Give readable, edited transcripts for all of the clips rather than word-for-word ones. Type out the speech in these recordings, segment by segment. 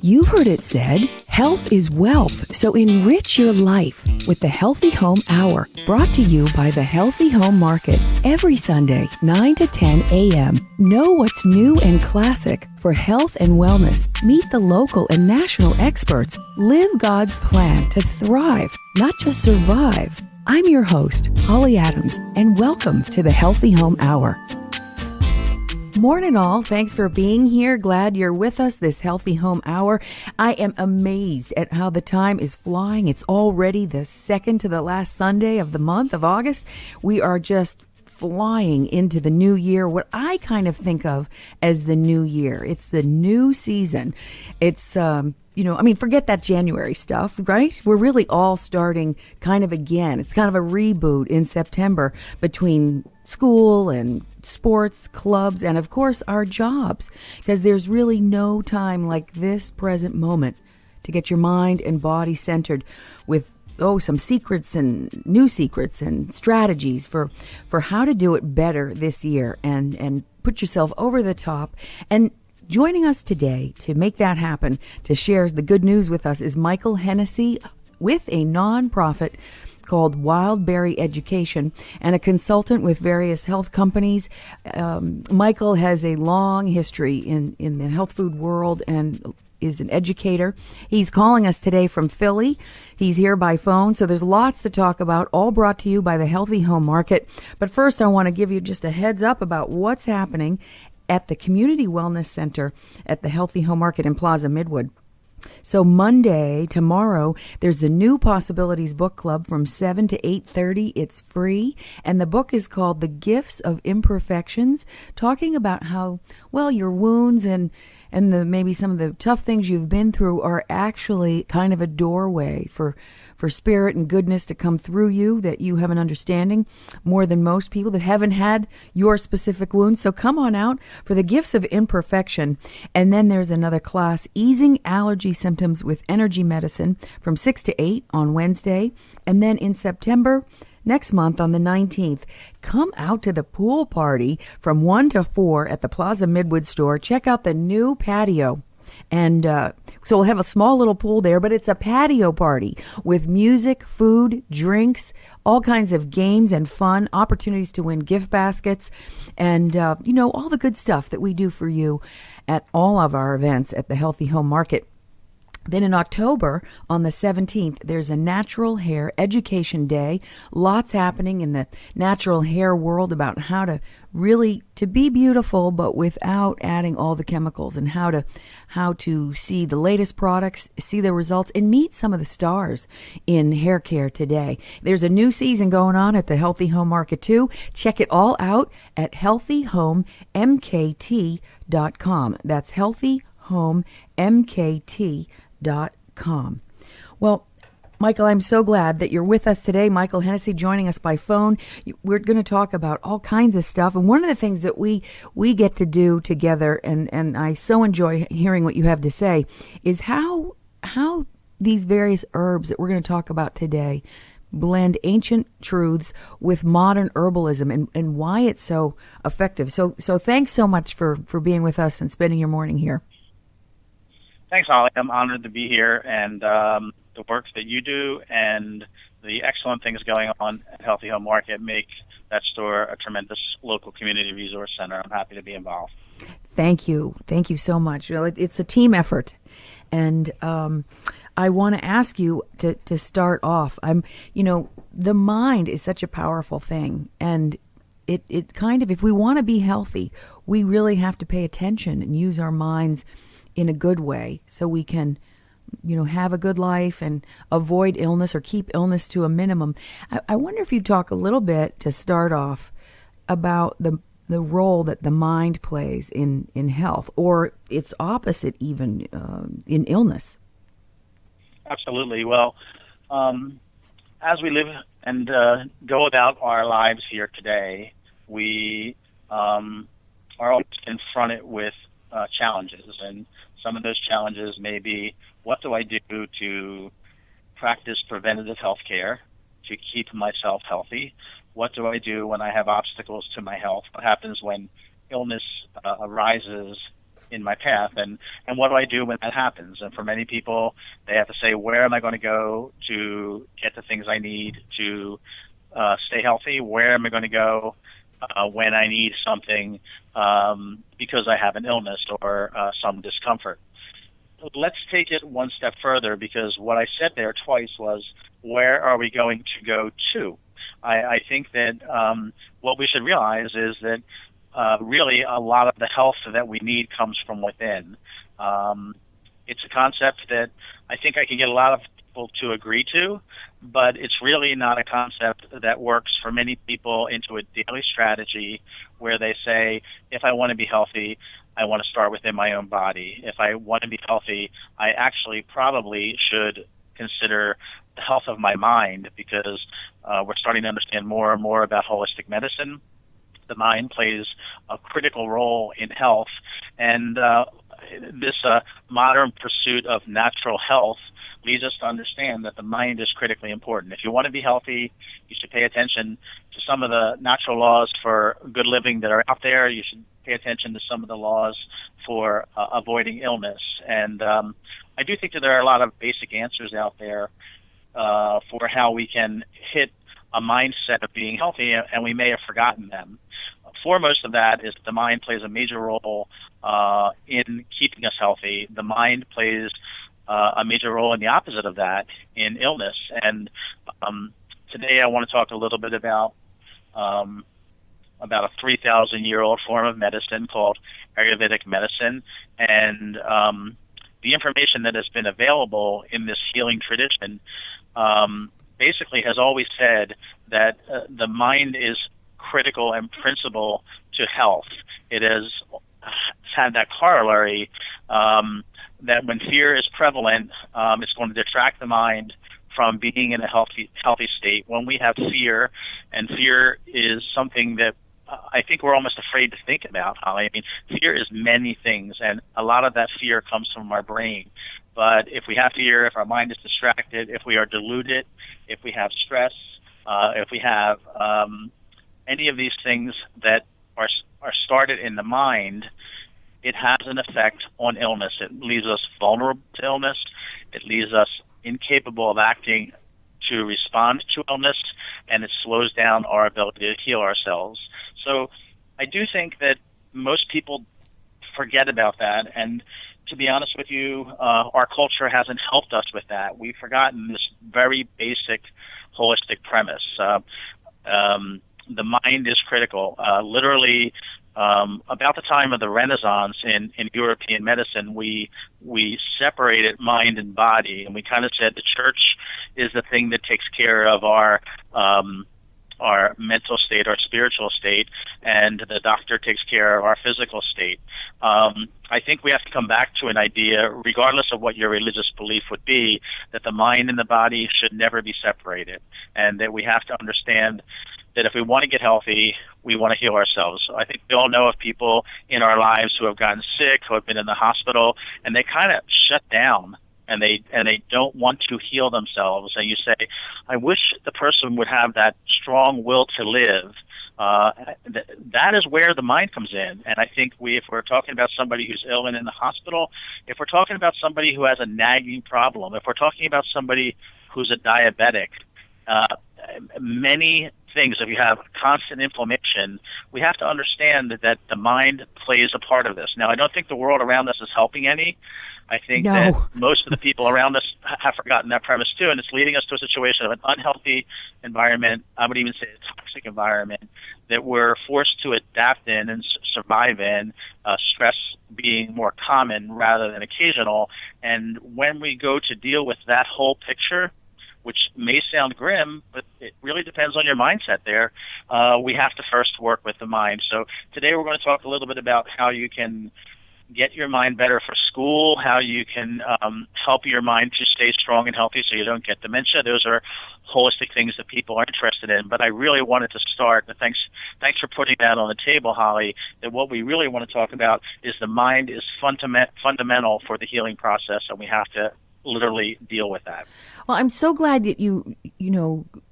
You've heard it said, health is wealth, so enrich your life with the Healthy Home Hour, brought to you by the Healthy Home Market. Every Sunday, 9 to 10 a.m. Know what's new and classic for health and wellness. Meet the local and national experts. Live God's plan to thrive, not just survive. I'm your host, Holly Adams, and welcome to the Healthy Home Hour. Morning all. Thanks for being here. Glad you're with us this Healthy Home Hour. I am amazed at how the time is flying. It's already the second to the last Sunday of the month of August. We are just flying into the new year, what I kind of think of as the new year. It's the new season. It's, forget that January stuff, right? We're really all starting kind of again. It's kind of a reboot in September between school and sports, clubs, and of course our jobs, because there's really no time like this present moment to get your mind and body centered with some secrets and new secrets and strategies for how to do it better this year and put yourself over the top. And joining us today to make that happen, to share the good news with us, is Micheal Hennessey with a nonprofit called Wildberry Education and a consultant with various health companies. Micheal has a long history in the health food world and is an educator. He's calling us today from Philly. He's here by phone, so there's lots to talk about, all brought to you by the Healthy Home Market. But first, I want to give you just a heads up about what's happening at the Community Wellness Center at the Healthy Home Market in Plaza Midwood. So Monday, tomorrow, there's the New Possibilities Book Club from 7 to 8:30. It's free. And the book is called The Gifts of Imperfections, talking about how, your wounds and maybe some of the tough things you've been through are actually kind of a doorway for spirit and goodness to come through you, that you have an understanding more than most people that haven't had your specific wounds. So come on out for the Gifts of Imperfection. And then there's another class, Easing Allergy Symptoms with Energy Medicine, from 6 to 8 on Wednesday. And then in September, next month on the 19th, come out to the pool party from 1 to 4 at the Plaza Midwood store. Check out the new patio. And so we'll have a small little pool there, but it's a patio party with music, food, drinks, all kinds of games and fun, opportunities to win gift baskets, and, all the good stuff that we do for you at all of our events at the Healthy Home Market. Then in October, on the 17th, there's a Natural Hair Education Day. Lots happening in the natural hair world about how to be beautiful, but without adding all the chemicals, and how to see the latest products, see the results, and meet some of the stars in hair care today. There's a new season going on at the Healthy Home Market too. Check it all out at healthyhomemkt.com. That's healthyhomemkt.com. Well, Micheal, I'm so glad that you're with us today. Micheal Hennessey joining us by phone. We're going to talk about all kinds of stuff. And one of the things that we get to do together, and I so enjoy hearing what you have to say, is how these various herbs that we're going to talk about today blend ancient truths with modern herbalism and why it's so effective. So thanks so much for being with us and spending your morning here. Thanks, Holly. I'm honored to be here, and the work that you do and the excellent things going on at Healthy Home Market make that store a tremendous local community resource center. I'm happy to be involved. Thank you. Thank you so much. It's a team effort, and I want to ask you to start off. The mind is such a powerful thing, and it kind of, if we want to be healthy, we really have to pay attention and use our minds in a good way so we can, have a good life and avoid illness or keep illness to a minimum. I wonder if you'd talk a little bit to start off about the role that the mind plays in health, or its opposite even, in illness. Absolutely. Well, as we live and go about our lives here today, we are always confronted with challenges, and some of those challenges may be, what do I do to practice preventative health care to keep myself healthy? What do I do when I have obstacles to my health? What happens when illness arises in my path, and what do I do when that happens? And for many people, they have to say, where am I going to go to get the things I need to stay healthy? Where am I going to go when I need something because I have an illness or some discomfort? Let's take it one step further, because what I said there twice was, where are we going to go to? I think that what we should realize is that really a lot of the health that we need comes from within. It's a concept that I think I can get a lot of people to agree to, but it's really not a concept that works for many people into a daily strategy where they say, if I want to be healthy, I want to start within my own body. If I want to be healthy, I actually probably should consider the health of my mind, because we're starting to understand more and more about holistic medicine. The mind plays a critical role in health, and this modern pursuit of natural health leads us to understand that the mind is critically important. If you want to be healthy, you should pay attention to some of the natural laws for good living that are out there. You should pay attention to some of the laws for avoiding illness. And I do think that there are a lot of basic answers out there for how we can hit a mindset of being healthy, and we may have forgotten them. Foremost of that is the mind plays a major role in keeping us healthy. The mind plays a major role in the opposite of that, in illness. And today I want to talk a little bit about a 3,000-year-old form of medicine called Ayurvedic medicine, and the information that has been available in this healing tradition basically has always said that the mind is critical and principal to health. It has had that corollary that when fear is prevalent, it's going to distract the mind from being in a healthy state. When we have fear, and fear is something that I think we're almost afraid to think about, Holly. I mean, fear is many things, and a lot of that fear comes from our brain. But if we have fear, if our mind is distracted, if we are deluded, if we have stress, if we have any of these things that are started in the mind, it has an effect on illness. It leaves us vulnerable to illness. It leaves us incapable of acting to respond to illness, and it slows down our ability to heal ourselves. So I do think that most people forget about that, and to be honest with you, our culture hasn't helped us with that. We've forgotten this very basic holistic premise. The mind is critical. Literally, about the time of the Renaissance in European medicine, we separated mind and body, and we kind of said the church is the thing that takes care of our mental state, our spiritual state, and the doctor takes care of our physical state. I think we have to come back to an idea, regardless of what your religious belief would be, that the mind and the body should never be separated, and that we have to understand that if we want to get healthy, we want to heal ourselves. I think we all know of people in our lives who have gotten sick, who have been in the hospital, and they kind of shut down, and they don't want to heal themselves. And you say, I wish the person would have that strong will to live. That is where the mind comes in. And I think if we're talking about somebody who's ill and in the hospital, if we're talking about somebody who has a nagging problem, if we're talking about somebody who's a diabetic, many things, if you have constant inflammation, we have to understand that the mind plays a part of this. Now, I don't think the world around us is helping any. I think that most of the people around us have forgotten that premise too, and it's leading us to a situation of an unhealthy environment. I would even say a toxic environment that we're forced to adapt in and survive in, stress being more common rather than occasional. And when we go to deal with that whole picture, which may sound grim, but it really depends on your mindset there, we have to first work with the mind. So today we're going to talk a little bit about how you can get your mind better for school, how you can help your mind to stay strong and healthy so you don't get dementia. Those are holistic things that people are interested in. But I really wanted to start, and thanks for putting that on the table, Holly, that what we really want to talk about is the mind is fundamental for the healing process, and we have to literally deal with that. Well, I'm so glad that you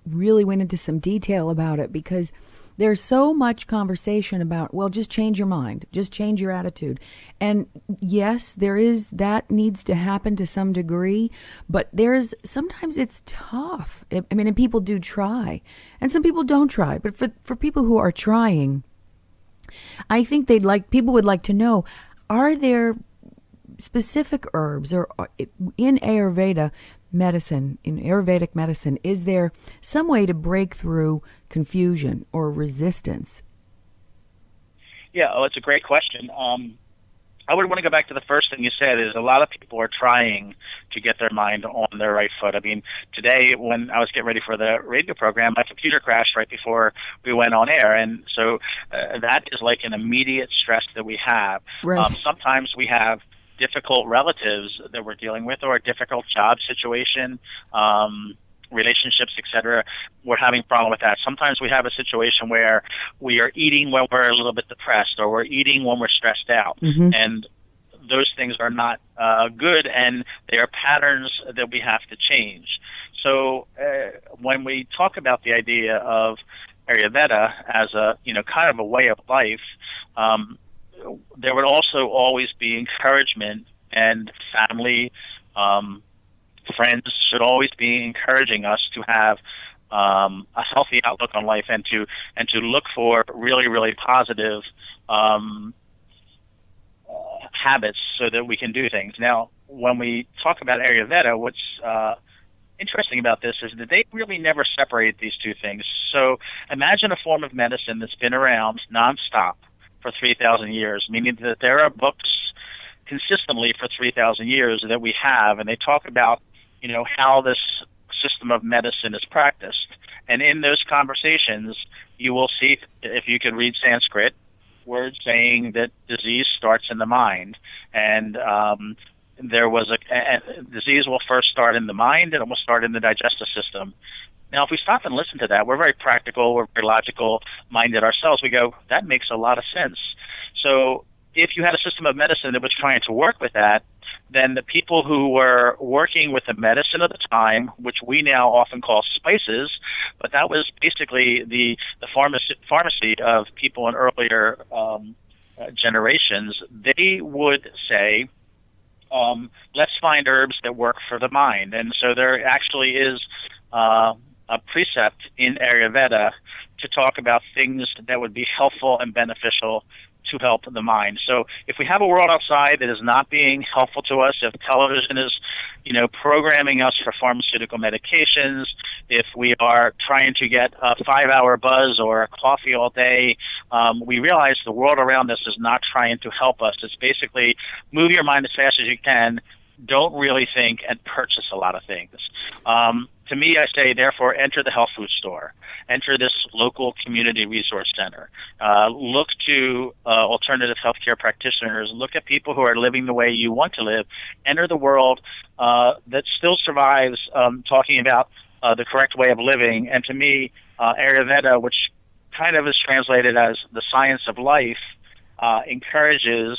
really went into some detail about it, because There's so much conversation about, well, just change your mind, just change your attitude. And yes, that needs to happen to some degree, but sometimes it's tough. I mean, and people do try, and some people don't try. But for people who are trying, I think people would like to know, are there specific herbs or in Ayurvedic medicine, is there some way to break through confusion or resistance? Yeah, it's a great question. I would want to go back to the first thing you said, is a lot of people are trying to get their mind on their right foot. I mean, today when I was getting ready for the radio program, my computer crashed right before we went on air. And so that is like an immediate stress that we have. Right. Sometimes we have difficult relatives that we're dealing with, or a difficult job situation, relationships, etc. We're having a problem with that. Sometimes we have a situation where we are eating when we're a little bit depressed, or we're eating when we're stressed out. Mm-hmm. And those things are not good, and they are patterns that we have to change. So when we talk about the idea of Ayurveda as a kind of a way of life, there would also always be encouragement, and family, friends should always be encouraging us to have a healthy outlook on life, and to look for really, really positive habits so that we can do things. Now, when we talk about Ayurveda, what's interesting about this is that they really never separate these two things. So imagine a form of medicine that's been around nonstop for 3,000 years, meaning that there are books consistently for 3,000 years that we have, and they talk about, how this system of medicine is practiced. And in those conversations, you will see, if you can read Sanskrit, words saying that disease starts in the mind. And there was a disease will first start in the mind, and it will start in the digestive system. Now, if we stop and listen to that, we're very practical, we're very logical-minded ourselves. We go, that makes a lot of sense. So if you had a system of medicine that was trying to work with that, then the people who were working with the medicine of the time, which we now often call spices, but that was basically the pharmacy of people in earlier generations, they would say, let's find herbs that work for the mind. And so there actually is a precept in Ayurveda to talk about things that would be helpful and beneficial to help the mind. So if we have a world outside that is not being helpful to us, if television is, programming us for pharmaceutical medications, if we are trying to get a 5-hour buzz or a coffee all day, we realize the world around us is not trying to help us. It's basically move your mind as fast as you can, don't really think, and purchase a lot of things. To me, I say, therefore, enter the health food store. Enter this local community resource center. Look to alternative healthcare practitioners. Look at people who are living the way you want to live. Enter the world that still survives talking about the correct way of living. And to me, Ayurveda, which kind of is translated as the science of life, encourages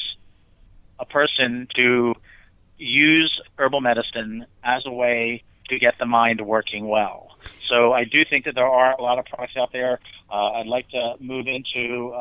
a person to use herbal medicine as a way to get the mind working well. So I do think that there are a lot of products out there. I'd like to move into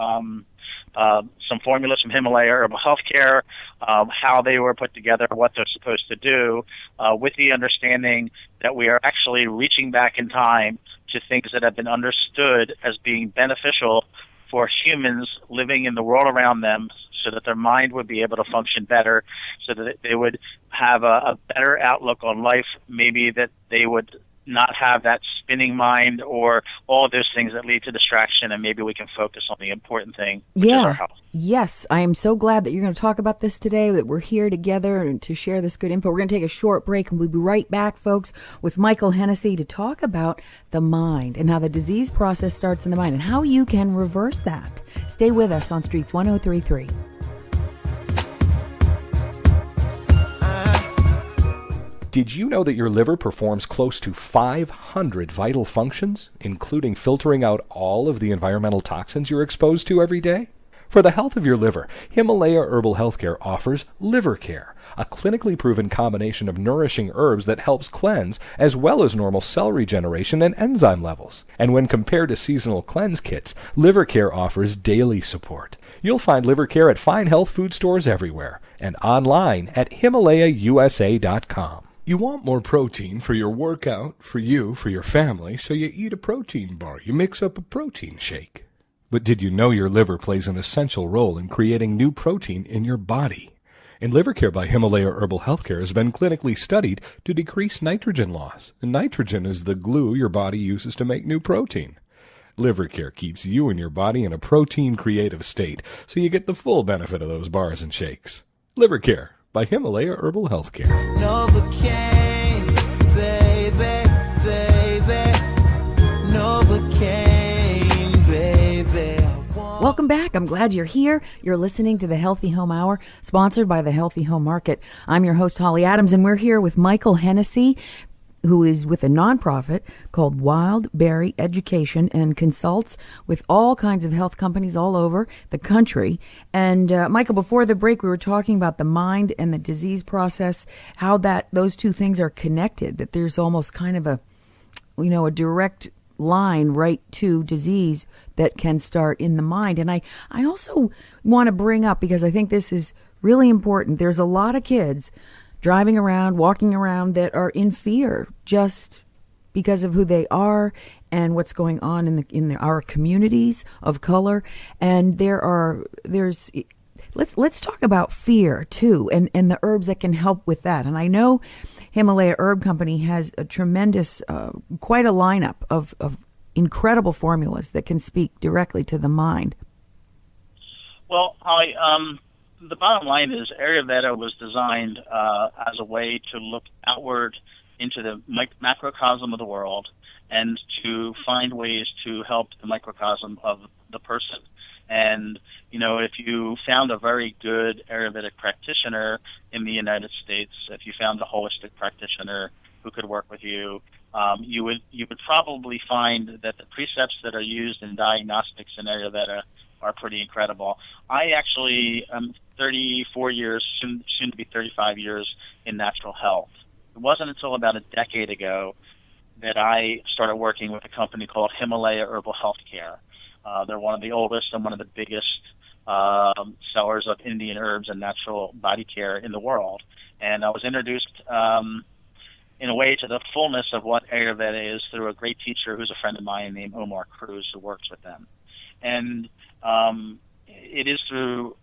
some formulas from Himalaya Herbal Healthcare, how they were put together, what they're supposed to do, with the understanding that we are actually reaching back in time to things that have been understood as being beneficial for humans living in the world around them, so that their mind would be able to function better, so that they would have a better outlook on life, maybe that they would not have that spinning mind or all of those things that lead to distraction, and maybe we can focus on the important thing, which is our health. Yes, I am so glad that you're going to talk about this today, that we're here together and to share this good info. We're going to take a short break, and we'll be right back, folks, with Micheal Hennessey to talk about the mind and how the disease process starts in the mind and how you can reverse that. Stay with us on Streets 103.3. Did you know that your liver performs close to 500 vital functions, including filtering out all of the environmental toxins you're exposed to every day? For the health of your liver, Himalaya Herbal Healthcare offers Liver Care, a clinically proven combination of nourishing herbs that helps cleanse as well as normal cell regeneration and enzyme levels. And when compared to seasonal cleanse kits, Liver Care offers daily support. You'll find Liver Care at fine health food stores everywhere and online at HimalayaUSA.com. You want more protein for your workout, for you, for your family, so you eat a protein bar. You mix up a protein shake. But did you know your liver plays an essential role in creating new protein in your body? And Liver Care by Himalaya Herbal Healthcare has been clinically studied to decrease nitrogen loss. And nitrogen is the glue your body uses to make new protein. Liver Care keeps you and your body in a protein-creative state, so you get the full benefit of those bars and shakes. Liver Care by Himalaya Herbal Healthcare. Novocaine, baby, baby, Novocaine, baby. Welcome back. I'm glad you're here. You're listening to the Healthy Home Hour, sponsored by the Healthy Home Market. I'm your host, Holly Adams, and we're here with Micheal Hennessey, who is with a nonprofit called Wild Berry Education and consults with all kinds of health companies all over the country. And Micheal, before the break, we were talking about the mind and the disease process, how those two things are connected, that there's almost kind of a direct line right to disease that can start in the mind. And I also want to bring up, because I think this is really important, there's a lot of kids driving around, walking around that are in fear just because of who they are and what's going on in our communities of color. And let's talk about fear too, and the herbs that can help with that. And I know Himalaya Herb Company has a tremendous, quite a lineup of incredible formulas that can speak directly to the mind. Well, the bottom line is Ayurveda was designed as a way to look outward into the macrocosm of the world and to find ways to help the microcosm of the person. And, if you found a very good Ayurvedic practitioner in the United States, if you found a holistic practitioner who could work with you, you would probably find that the precepts that are used in diagnostics in Ayurveda are pretty incredible. I actually am 34 years, soon to be 35 years in natural health. It wasn't until about a decade ago that I started working with a company called Himalaya Herbal Healthcare. They're one of the oldest and one of the biggest sellers of Indian herbs and natural body care in the world. And I was introduced in a way to the fullness of what Ayurveda is through a great teacher who's a friend of mine named Omar Cruz, who works with them. And it is through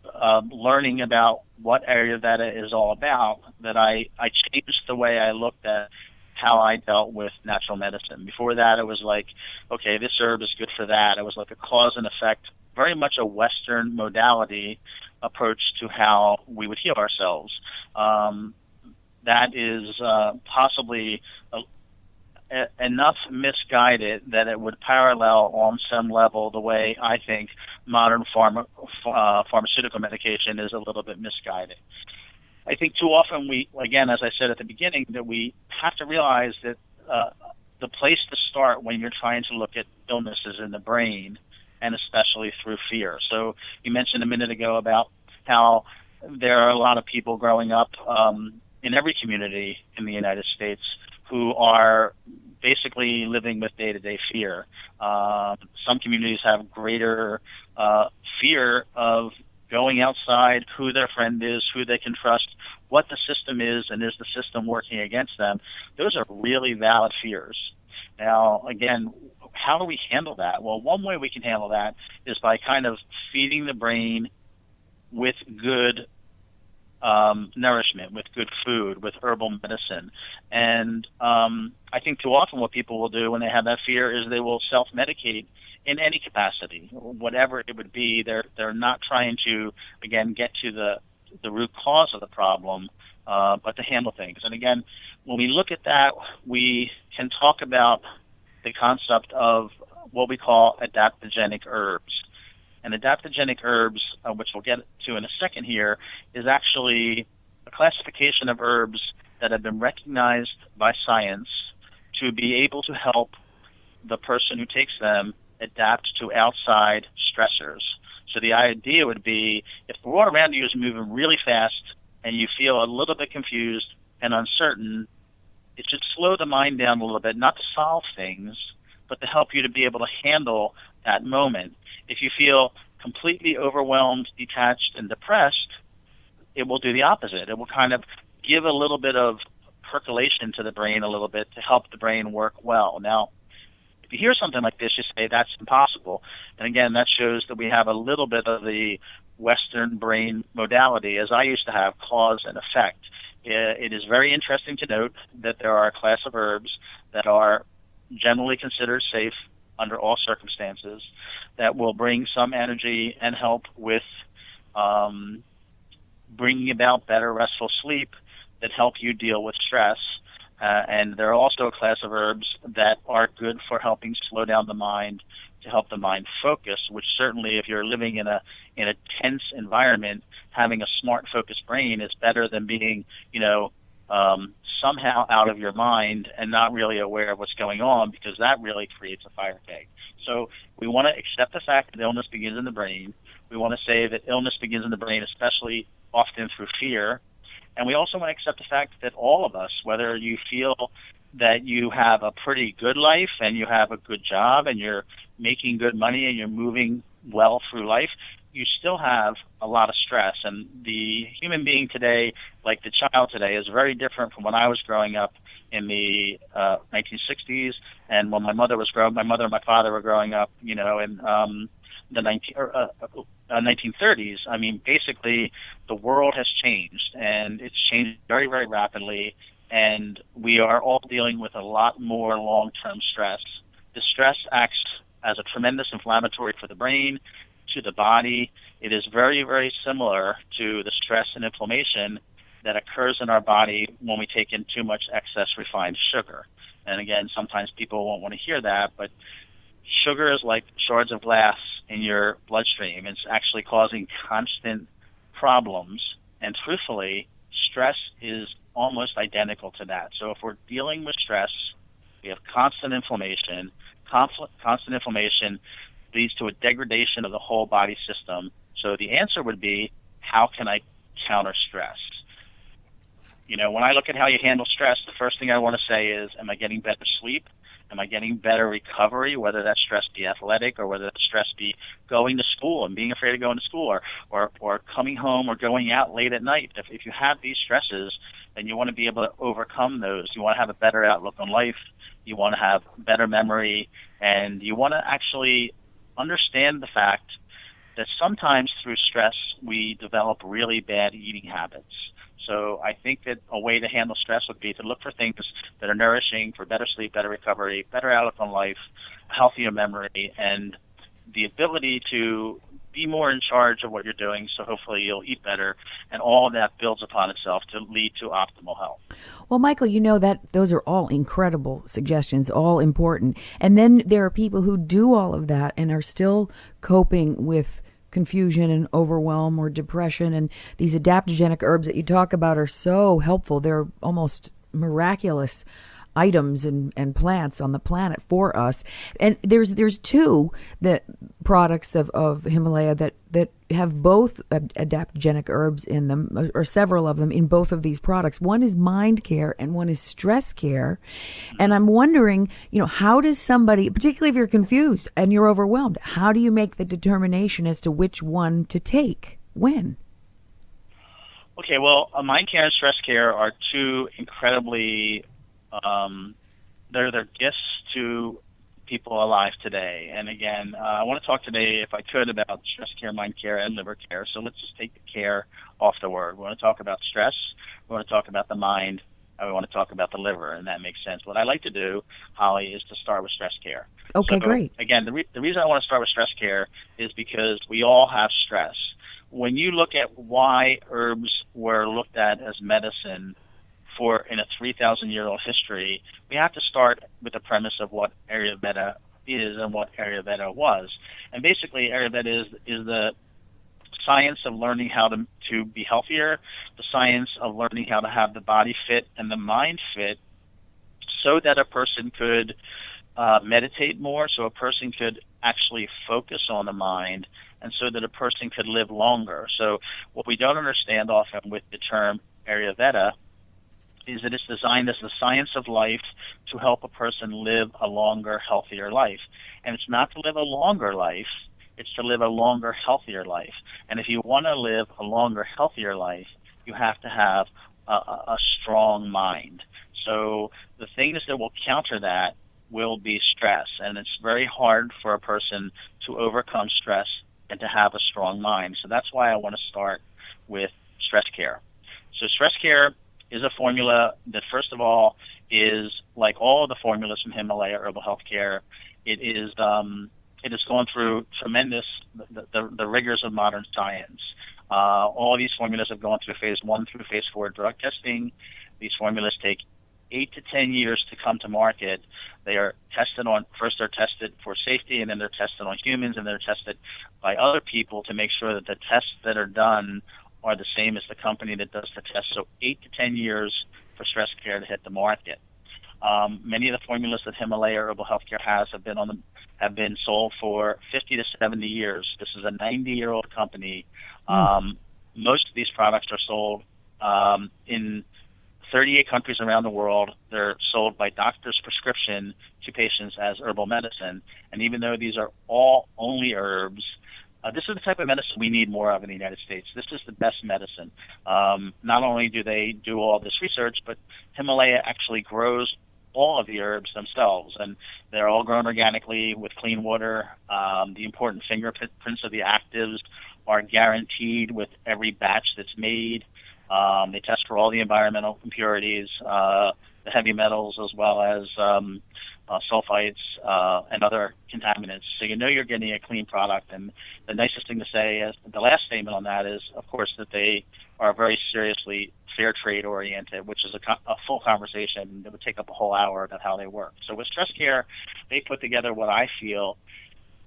learning about what Ayurveda is all about that I changed the way I looked at how I dealt with natural medicine. Before that, it was like, okay, this herb is good for that. It was like a cause and effect, very much a Western modality approach to how we would heal ourselves. That is possibly enough misguided that it would parallel on some level the way I think modern pharmaceutical medication is a little bit misguided. I think too often we, again, as I said at the beginning, that we have to realize that the place to start when you're trying to look at illnesses in the brain, and especially through fear. So you mentioned a minute ago about how there are a lot of people growing up in every community in the United States who are basically living with day-to-day fear. Some communities have greater fear of going outside, who their friend is, who they can trust, what the system is, and is the system working against them. Those are really valid fears. Now, again, how do we handle that? Well, one way we can handle that is by kind of feeding the brain with good nourishment, with good food, with herbal medicine. And I think too often what people will do when they have that fear is they will self-medicate in any capacity, whatever it would be. They're not trying to, again, get to the root cause of the problem, but to handle things. And again, when we look at that, we can talk about the concept of what we call adaptogenic herbs. And adaptogenic herbs, which we'll get to in a second here, is actually a classification of herbs that have been recognized by science to be able to help the person who takes them adapt to outside stressors. So the idea would be if the world around you is moving really fast and you feel a little bit confused and uncertain, it should slow the mind down a little bit, not to solve things, but to help you to be able to handle that moment. If you feel completely overwhelmed, detached, and depressed, it will do the opposite. It will kind of give a little bit of percolation to the brain a little bit to help the brain work well. Now, if you hear something like this, you say that's impossible. And again, that shows that we have a little bit of the Western brain modality, as I used to have, cause and effect. It is very interesting to note that there are a class of herbs that are generally considered safe under all circumstances that will bring some energy and help with bringing about better restful sleep that help you deal with stress. And there are also a class of herbs that are good for helping slow down the mind, to help the mind focus, which certainly if you're living in a tense environment, having a smart, focused brain is better than being, somehow out of your mind and not really aware of what's going on, because that really creates a fire keg. So we want to accept the fact that illness begins in the brain. We want to say that illness begins in the brain, especially often through fear. And we also want to accept the fact that all of us, whether you feel that you have a pretty good life and you have a good job and you're making good money and you're moving well through life, you still have a lot of stress. And the human being today, like the child today, is very different from when I was growing up in the 1960s and when my mother and my father were growing up, in the 1930s. I mean, basically, the world has changed, and it's changed very, very rapidly, and we are all dealing with a lot more long-term stress. The stress acts as a tremendous inflammatory for the brain, to the body. It is very, very similar to the stress and inflammation that occurs in our body when we take in too much excess refined sugar. And again, sometimes people won't want to hear that, but sugar is like shards of glass in your bloodstream. It's actually causing constant problems. And truthfully, stress is almost identical to that. So if we're dealing with stress, we have constant inflammation. Constant inflammation leads to a degradation of the whole body system. So the answer would be, how can I counter stress? When I look at how you handle stress, the first thing I want to say is, am I getting better sleep? Am I getting better recovery, whether that stress be athletic or whether that stress be going to school and being afraid of going to school or coming home or going out late at night? If you have these stresses, then you want to be able to overcome those. You want to have a better outlook on life. You want to have better memory, and you want to actually understand the fact that sometimes through stress we develop really bad eating habits. So I think that a way to handle stress would be to look for things that are nourishing for better sleep, better recovery, better outlook on life, healthier memory, and the ability to be more in charge of what you're doing, so hopefully you'll eat better, and all of that builds upon itself to lead to optimal health. Well, Michael, that those are all incredible suggestions, all important. And then there are people who do all of that and are still coping with confusion and overwhelm or depression. And these adaptogenic herbs that you talk about are so helpful. They're almost miraculous items and plants on the planet for us. And there's two products of Himalaya that have both adaptogenic herbs in them, or several of them in both of these products. One is mind care and one is stress care. And I'm wondering, how does somebody, particularly if you're confused and you're overwhelmed, how do you make the determination as to which one to take when? Okay, well, mind care and stress care are two incredibly they're gifts to people alive today. And again, I want to talk today, if I could, about stress care, mind care, and liver care. So let's just take the care off the word. We want to talk about stress, we want to talk about the mind, and we want to talk about the liver, and that makes sense. What I like to do, Holly, is to start with stress care. Okay, great. Again, the reason I want to start with stress care is because we all have stress. When you look at why herbs were looked at as medicine in a 3,000-year-old history, we have to start with the premise of what Ayurveda is and what Ayurveda was. And basically, Ayurveda is the science of learning how to be healthier, the science of learning how to have the body fit and the mind fit so that a person could meditate more, so a person could actually focus on the mind, and so that a person could live longer. So what we don't understand often with the term Ayurveda is that it's designed as the science of life to help a person live a longer, healthier life. And it's not to live a longer life, it's to live a longer, healthier life. And if you want to live a longer, healthier life, you have to have a strong mind. So the things that will counter that will be stress. And it's very hard for a person to overcome stress and to have a strong mind. So that's why I want to start with Stress Care. So Stress Care is a formula that, first of all, is like all of the formulas from Himalaya Herbal Healthcare. It has gone through tremendous the rigors of modern science. All of these formulas have gone through phase 1 through phase 4 drug testing. These formulas take 8 to 10 years to come to market. They are tested on, first they're tested for safety, and then they're tested on humans, and they're tested by other people to make sure that the tests that are done are the same as the company that does the test. So 8 to 10 years for Stress Care to hit the market. Many of the formulas that Himalaya Herbal Healthcare has have been sold for 50 to 70 years. This is a 90-year-old company. Most of these products are sold in 38 countries around the world. They're sold by doctor's prescription to patients as herbal medicine. And even though these are all only herbs, this is the type of medicine we need more of in the United States. This is the best medicine. Not only do they do all this research, but Himalaya actually grows all of the herbs themselves, and they're all grown organically with clean water. The important fingerprints of the actives are guaranteed with every batch that's made. They test for all the environmental impurities, the heavy metals, as well as sulfites and other contaminants. So you know you're getting a clean product. And the nicest thing to say is the last statement on that is, of course, that they are very seriously fair trade oriented, which is a full conversation that would take up a whole hour about how they work. So with Stress Care, they put together what I feel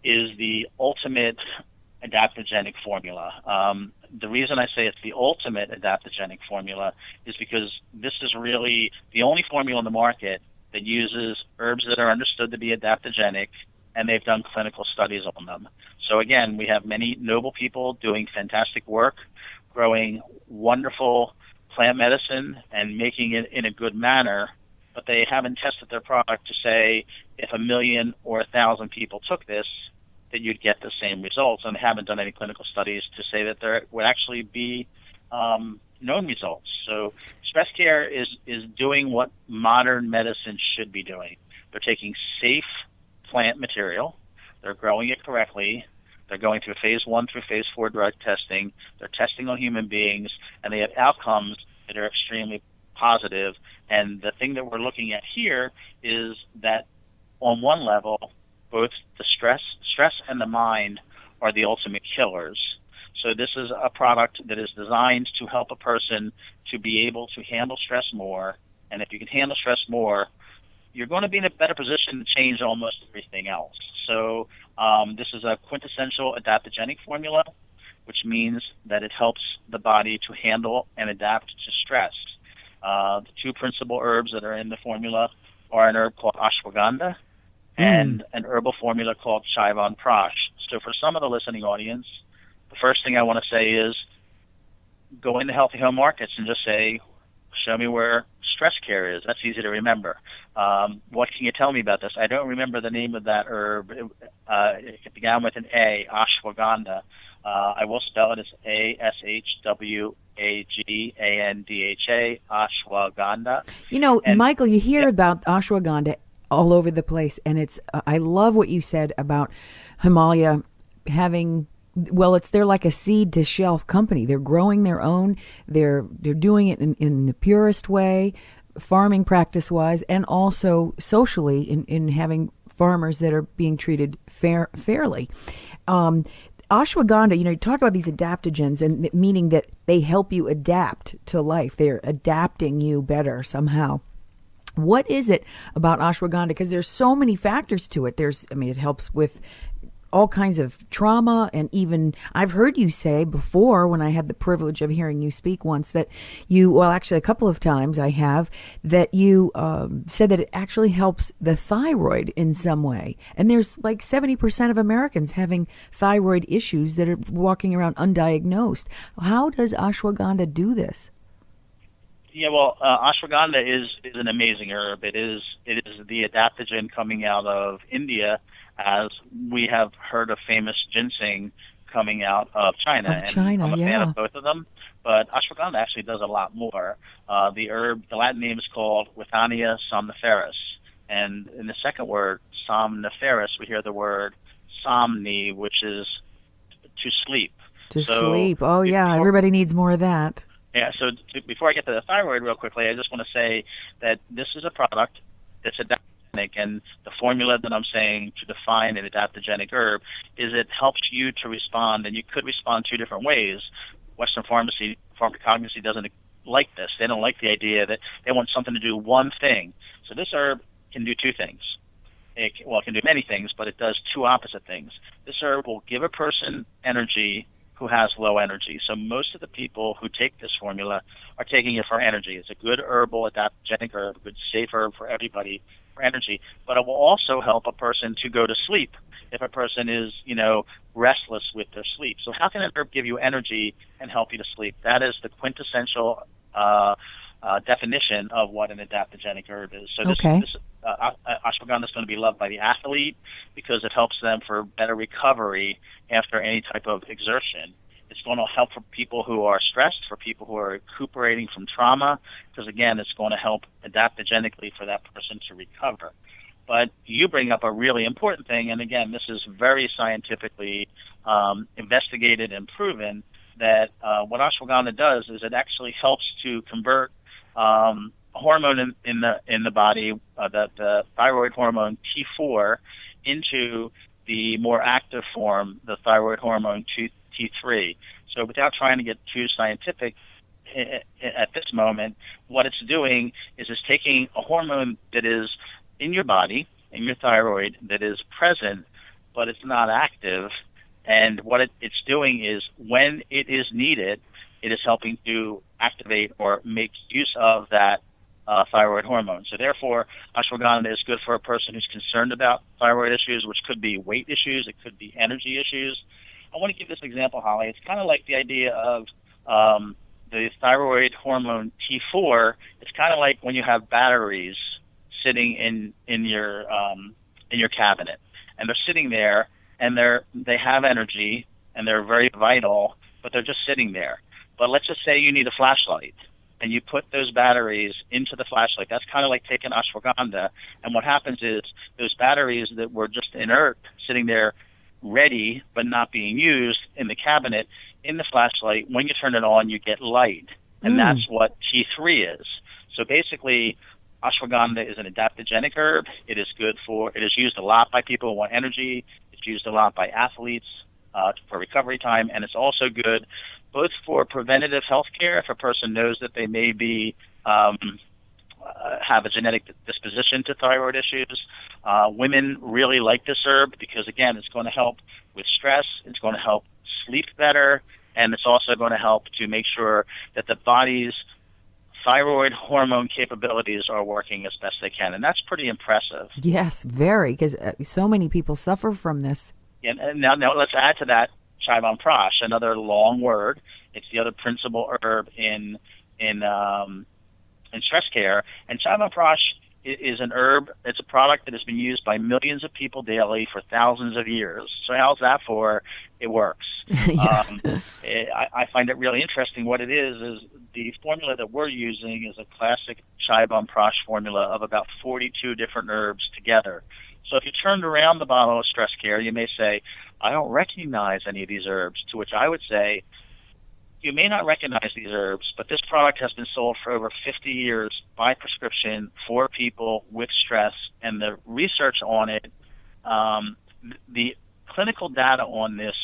is the ultimate adaptogenic formula. The reason I say it's the ultimate adaptogenic formula is because this is really the only formula on the market that uses herbs that are understood to be adaptogenic, and they've done clinical studies on them. So again, we have many noble people doing fantastic work, growing wonderful plant medicine and making it in a good manner, but they haven't tested their product to say if 1 million or 1,000 people took this, that you'd get the same results, and they haven't done any clinical studies to say that there would actually be known results. So Stress Care is doing what modern medicine should be doing. They're taking safe plant material, they're growing it correctly, they're going through phase 1 through phase 4 drug testing, they're testing on human beings, and they have outcomes that are extremely positive. And the thing that we're looking at here is that on one level, both the stress and the mind are the ultimate killers. So this is a product that is designed to help a person to be able to handle stress more. And if you can handle stress more, you're going to be in a better position to change almost everything else. So this is a quintessential adaptogenic formula, which means that it helps the body to handle and adapt to stress. The two principal herbs that are in the formula are an herb called ashwagandha and an herbal formula called Chaivan Prash. So for some of the listening audience, the first thing I want to say is go into Healthy Home Markets and just say, show me where Stress Care is. That's easy to remember. What can you tell me about this? I don't remember the name of that herb. It began with an A, ashwagandha. I will spell it as ashwagandha, ashwagandha. You know, Michael, you hear about ashwagandha all over the place, and it's I love what you said about Himalaya having, well, they're like a seed to shelf company. They're growing their own. They're doing it in the purest way, farming practice wise, and also socially in having farmers that are being treated fairly. Ashwagandha, you talk about these adaptogens, and meaning that they help you adapt to life. They're adapting you better somehow. What is it about ashwagandha? Because there's so many factors to it. It helps with all kinds of trauma, and even I've heard you say before, when I had the privilege of hearing you speak once, that you, well, actually a couple of times I have, that you said that it actually helps the thyroid in some way. And there's like 70% of Americans having thyroid issues that are walking around undiagnosed. How does ashwagandha do this? Yeah, well, ashwagandha is an amazing herb. It is the adaptogen coming out of India, as we have heard of famous ginseng coming out of China. And I'm a fan of both of them, but ashwagandha actually does a lot more. The herb, the Latin name is called Withania somniferus, and in the second word, somniferus, we hear the word somni, which is to sleep. To sleep. Oh, yeah. Everybody needs more of that. Yeah, so before I get to the thyroid real quickly, I just want to say that this is a product that's adaptogenic, and the formula that I'm saying to define an adaptogenic herb is it helps you to respond, and you could respond two different ways. Western pharmacognosy doesn't like this. They don't like the idea that they want something to do one thing. So this herb can do two things. It can do many things, but it does two opposite things. This herb will give a person energy who has low energy. So most of the people who take this formula are taking it for energy. It's a good herbal adaptogenic herb, a good safe herb for everybody for energy, but it will also help a person to go to sleep if a person is, restless with their sleep. So how can an herb give you energy and help you to sleep? That is the quintessential definition of what an adaptogenic herb is. So this ashwagandha is going to be loved by the athlete because it helps them for better recovery after any type of exertion. It's going to help for people who are stressed, for people who are recuperating from trauma, because, again, it's going to help adaptogenically for that person to recover. But you bring up a really important thing, and, again, this is very scientifically investigated and proven, that what ashwagandha does is it actually helps to convert hormone in the body, the thyroid hormone T4, into the more active form, the thyroid hormone T3. So without trying to get too scientific at this moment, what it's doing is it's taking a hormone that is in your body, in your thyroid, that is present, but it's not active. And what it's doing is when it is needed, it is helping to activate or make use of that thyroid hormone. So therefore, ashwagandha is good for a person who's concerned about thyroid issues, which could be weight issues, it could be energy issues. I want to give this example, Holly. It's kind of like the idea of the thyroid hormone T4. It's kind of like when you have batteries sitting in your cabinet, and they're sitting there, and they have energy, and they're very vital, but they're just sitting there. But let's just say you need a flashlight, and you put those batteries into the flashlight. That's kind of like taking ashwagandha, and what happens is those batteries that were just inert, sitting there ready but not being used in the cabinet, in the flashlight, when you turn it on, you get light, and that's what T3 is. So basically, ashwagandha is an adaptogenic herb. It is used a lot by people who want energy. It's used a lot by athletes for recovery time, and it's also good both for preventative health care if a person knows that they may be have a genetic disposition to thyroid issues. Women really like this herb because, again, it's going to help with stress. It's going to help sleep better, and it's also going to help to make sure that the body's thyroid hormone capabilities are working as best they can, and that's pretty impressive. Yes, very, because so many people suffer from this. And now let's add to that Chyawanprash, another long word. It's the other principal herb in stress care, and Chyawanprash is an herb. It's a product that has been used by millions of people daily for thousands of years. So how's that for? It works. I find it really interesting. What it is the formula that we're using is a classic Chyawanprash formula of about 42 different herbs together. So if you turned around the bottle of stress care, you may say, I don't recognize any of these herbs, to which I would say, you may not recognize these herbs, but this product has been sold for over 50 years by prescription for people with stress, and the research on it, the clinical data on this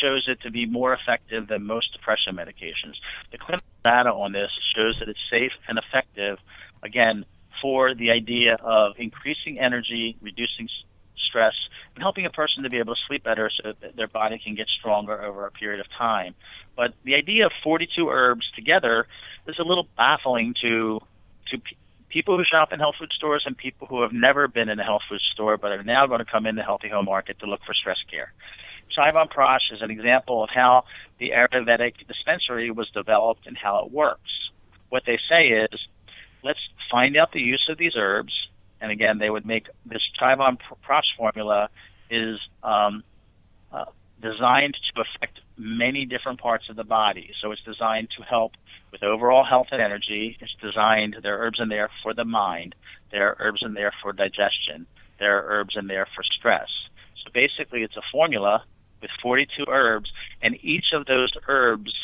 shows it to be more effective than most depression medications. The clinical data on this shows that it's safe and effective, again, for the idea of increasing energy, reducing stress and helping a person to be able to sleep better so that their body can get stronger over a period of time. But the idea of 42 herbs together is a little baffling to people who shop in health food stores and people who have never been in a health food store but are now going to come in the Healthy Home Market to look for stress care. Chai-Ban Prash is an example of how the Ayurvedic dispensary was developed and how it works. What they say is, let's find out the use of these herbs, and again, they would make this Chai-Ban Prash formula is designed to affect many different parts of the body. So it's designed to help with overall health and energy. It's designed, there are herbs in there for the mind. There are herbs in there for digestion. There are herbs in there for stress. So basically, it's a formula with 42 herbs, and each of those herbs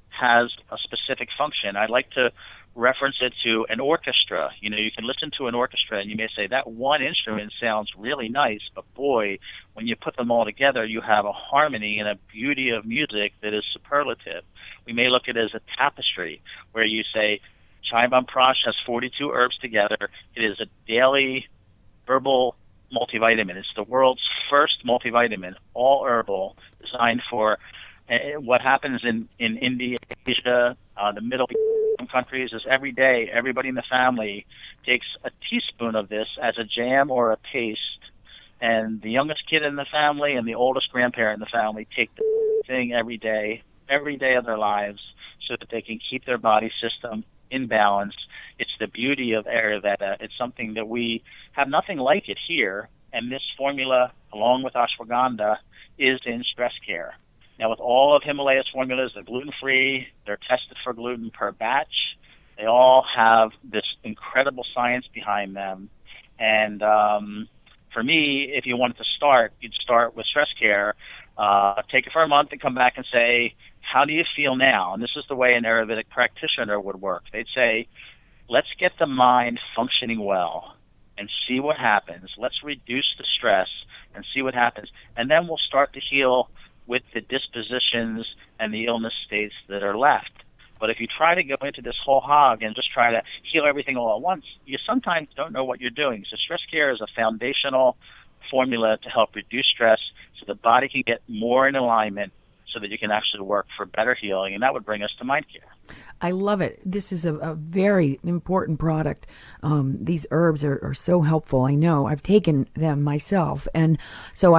has a specific function. I'd like to reference it to an orchestra. You know, you can listen to an orchestra and you may say that one instrument sounds really nice, but boy, when you put them all together, you have a harmony and a beauty of music that is superlative. We may look at it as a tapestry where you say Chai-Ban Prash has 42 herbs together. It is a daily herbal multivitamin. It's the world's first multivitamin, all herbal, designed for what happens in India, Asia, the Middle Eastern countries is every day, everybody in the family takes a teaspoon of this as a jam or a paste, and the youngest kid in the family and the oldest grandparent in the family take the thing every day of their lives so that they can keep their body system in balance. It's the beauty of Ayurveda. It's something that we have nothing like it here, and this formula, along with ashwagandha, is in stress care. Now, with all of Himalaya's formulas, they're gluten-free, they're tested for gluten per batch. They all have this incredible science behind them. And for me, if you wanted to start, you'd start with stress care, take it for a month and come back and say, how do you feel now? And this is the way an Ayurvedic practitioner would work. They'd say, let's get the mind functioning well and see what happens. Let's reduce the stress and see what happens. And then we'll start to heal with the dispositions and the illness states that are left. But if you try to go into this whole hog and just try to heal everything all at once, you sometimes don't know what you're doing. So stress care is a foundational formula to help reduce stress so the body can get more in alignment so that you can actually work for better healing, and that would bring us to mind care. I love it. This is a very important product. These herbs are so helpful. I know. I've taken them myself. And so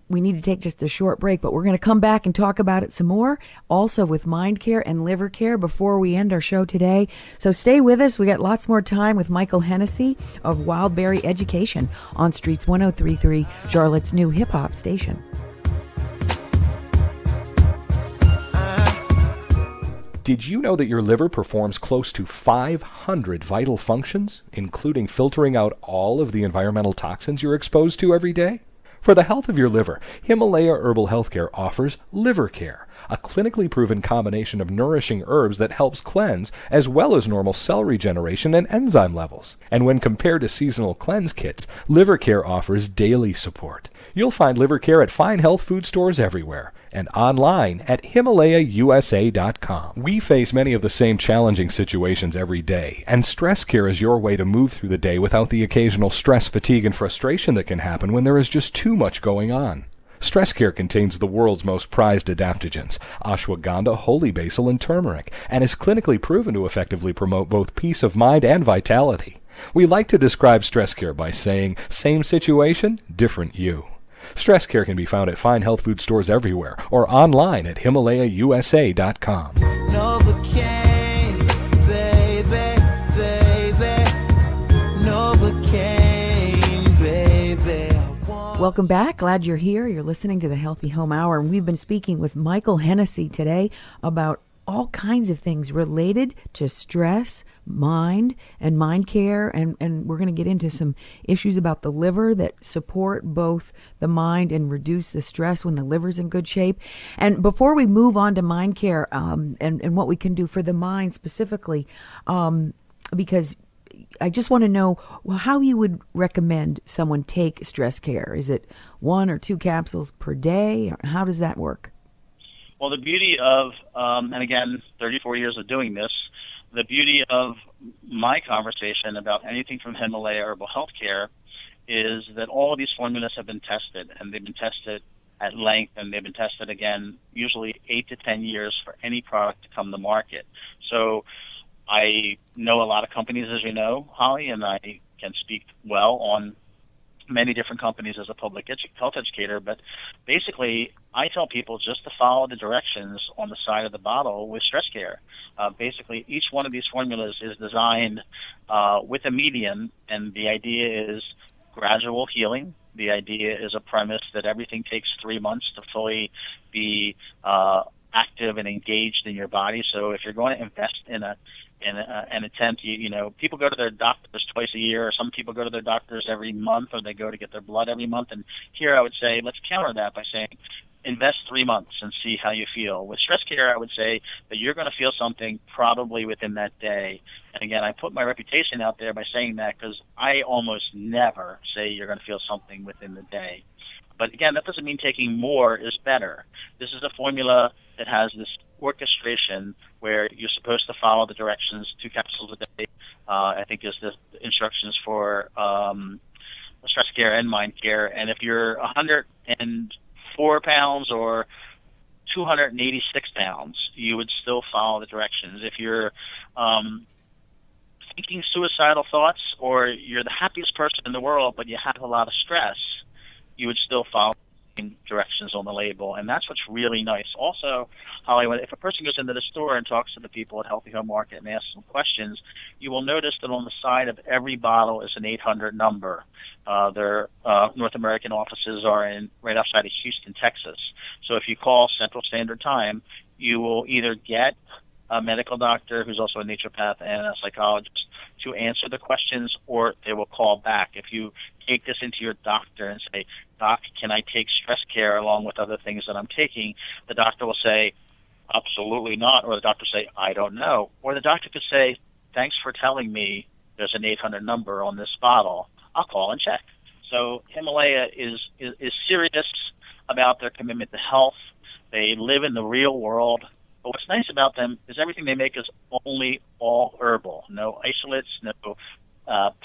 we need to take just a short break, but we're going to come back and talk about it some more, also with mind care and liver care before we end our show today. So stay with us. We got lots more time with Micheal Hennessey of Wildberry Education on Streets 103.3, Charlotte's new hip-hop station. Did you know that your liver performs close to 500 vital functions, including filtering out all of the environmental toxins you're exposed to every day? For the health of your liver, Himalaya Herbal Healthcare offers Liver Care, a clinically proven combination of nourishing herbs that helps cleanse as well as normal cell regeneration and enzyme levels. And when compared to seasonal cleanse kits, Liver Care offers daily support. You'll find Liver Care at fine health food stores everywhere and online at HimalayaUSA.com. We face many of the same challenging situations every day, and stress care is your way to move through the day without the occasional stress, fatigue, and frustration that can happen when there is just too much going on. Stress Care contains the world's most prized adaptogens, ashwagandha, holy basil, and turmeric, and is clinically proven to effectively promote both peace of mind and vitality. We like to describe Stress Care by saying, same situation, different you. Stress Care can be found at fine health food stores everywhere or online at HimalayaUSA.com. Novocaine, baby, baby. Novocaine, baby. Welcome back. Glad you're here. You're listening to the Healthy Home Hour, and we've been speaking with Micheal Hennessey today about all kinds of things related to stress, mind, and mind care. And we're going to get into some issues about the liver that support both the mind and reduce the stress when the liver's in good shape. And before we move on to mind care and what we can do for the mind specifically, because I just want to know how you would recommend someone take stress care. Is it 1 or 2 capsules per day? How does that work? Well, the beauty of, and again, 34 years of doing this, the beauty of my conversation about anything from Himalaya Herbal Healthcare is that all of these formulas have been tested, and they've been tested at length, and they've been tested again, usually 8 to 10 years for any product to come to market. So I know a lot of companies, as you know, Holly, and I can speak well on many different companies as a public health educator, but basically I tell people just to follow the directions on the side of the bottle with Stress Care. Basically, each one of these formulas is designed with a median, and the idea is gradual healing. The idea is a premise that everything takes 3 months to fully be active and engaged in your body. So if you're going to invest in an attempt, people go to their doctors twice a year, or some people go to their doctors every month, or they go to get their blood every month. And here I would say, let's counter that by saying, invest 3 months and see how you feel. With Stress Care, I would say that you're going to feel something probably within that day. And again, I put my reputation out there by saying that because I almost never say you're going to feel something within the day. But again, that doesn't mean taking more is better. This is a formula that has this orchestration where you're supposed to follow the directions, 2 capsules a day, I think is the instructions for Stress Care and Mind Care. And if you're 104 pounds or 286 pounds, you would still follow the directions. If you're thinking suicidal thoughts, or you're the happiest person in the world but you have a lot of stress, you would still follow directions on the label. And that's what's really nice. Also, Hollywood, if a person goes into the store and talks to the people at Healthy Home Market and asks them questions, you will notice that on the side of every bottle is an 800 number. Their North American offices are right outside of Houston, Texas. So if you call Central Standard Time, you will either get a medical doctor who's also a naturopath and a psychologist to answer the questions, or they will call back. If you take this into your doctor and say, Doc, can I take Stress Care along with other things that I'm taking? The doctor will say, absolutely not. Or the doctor will say, I don't know. Or the doctor could say, thanks for telling me there's an 800 number on this bottle. I'll call and check. So Himalaya is serious about their commitment to health. They live in the real world. But what's nice about them is everything they make is only all herbal. No isolates, no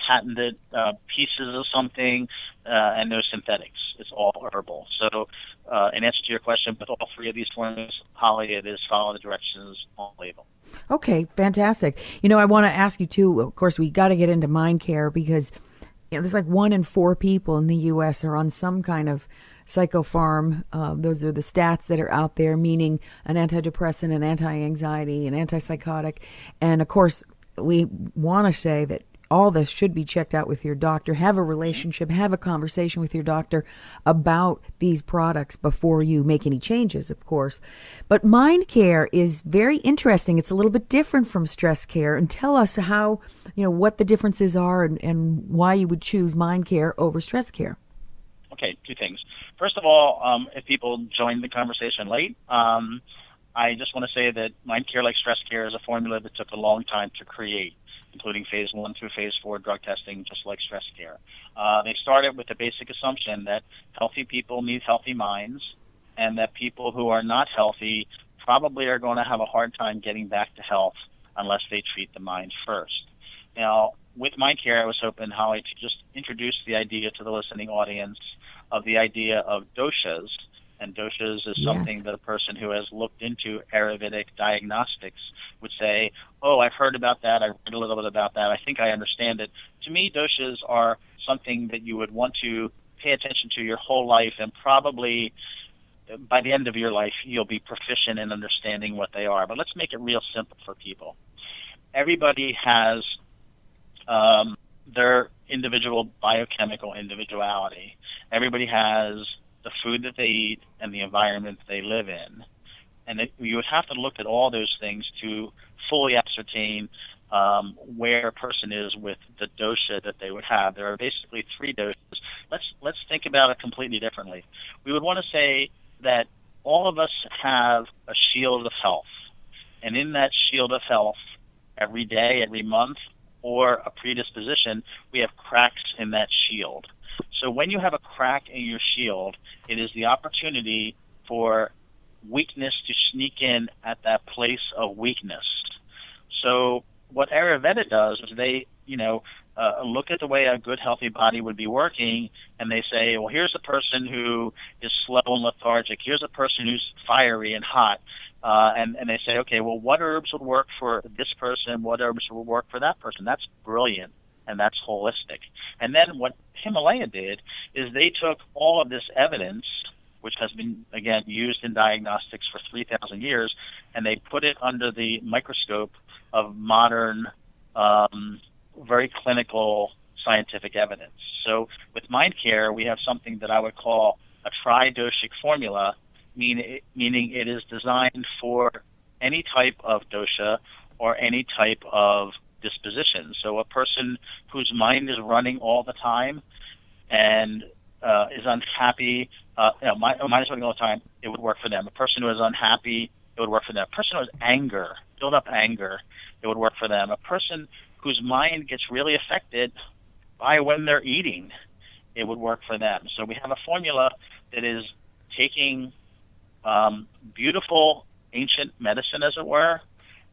patented pieces of something, and no synthetics. It's all herbal. So in answer to your question, with all 3 of these formulas, Holly, it is follow the directions on the label. Okay, fantastic. I want to ask you too, of course, we got to get into Mind Care because there's like 1 in 4 people in the U.S. are on some kind of psychopharm. Those are the stats that are out there, meaning an antidepressant, an anti-anxiety, an antipsychotic. And of course, we want to say that all this should be checked out with your doctor. Have a relationship, have a conversation with your doctor about these products before you make any changes, of course. But Mind Care is very interesting. It's a little bit different from Stress Care. And tell us how, what the differences are and why you would choose Mind Care over Stress Care. Okay, 2 things. First of all, if people joined the conversation late, I just want to say that Mind Care, like Stress Care, is a formula that took a long time to create, including phase 1 through phase 4 drug testing, just like Stress Care. They started with the basic assumption that healthy people need healthy minds, and that people who are not healthy probably are going to have a hard time getting back to health unless they treat the mind first. Now, with Mind Care, I was hoping, Holly, to just introduce the idea to the listening audience of the idea of doshas. And doshas is something that a person who has looked into Ayurvedic diagnostics would say, oh, I've heard about that, I've read a little bit about that, I think I understand it. To me, doshas are something that you would want to pay attention to your whole life, and probably by the end of your life, you'll be proficient in understanding what they are. But let's make it real simple for people. Everybody has their individual biochemical individuality. Everybody has the food that they eat and the environment they live in. And you would have to look at all those things to fully ascertain where a person is with the dosha that they would have. There are basically 3 doses. Let's think about it completely differently. We would want to say that all of us have a shield of health. And in that shield of health, every day, every month, or a predisposition, we have cracks in that shield. So when you have a crack in your shield, it is the opportunity for weakness to sneak in at that place of weakness. So what Ayurveda does is they, look at the way a good, healthy body would be working, and they say, well, here's a person who is slow and lethargic. Here's a person who's fiery and hot. And they say, okay, well, what herbs would work for this person? What herbs would work for that person? That's brilliant, and that's holistic. And then what Himalaya did is they took all of this evidence, which has been, again, used in diagnostics for 3,000 years, and they put it under the microscope of modern, very clinical scientific evidence. So with Mind Care, we have something that I would call a tri-doshic formula, meaning it is designed for any type of dosha or any type of disposition. So a person whose mind is running all the time and is unhappy, mind is running all the time, it would work for them. A person who is unhappy, it would work for them. A person who has anger, build up anger, it would work for them. A person whose mind gets really affected by when they're eating, it would work for them. So we have a formula that is taking beautiful ancient medicine, as it were,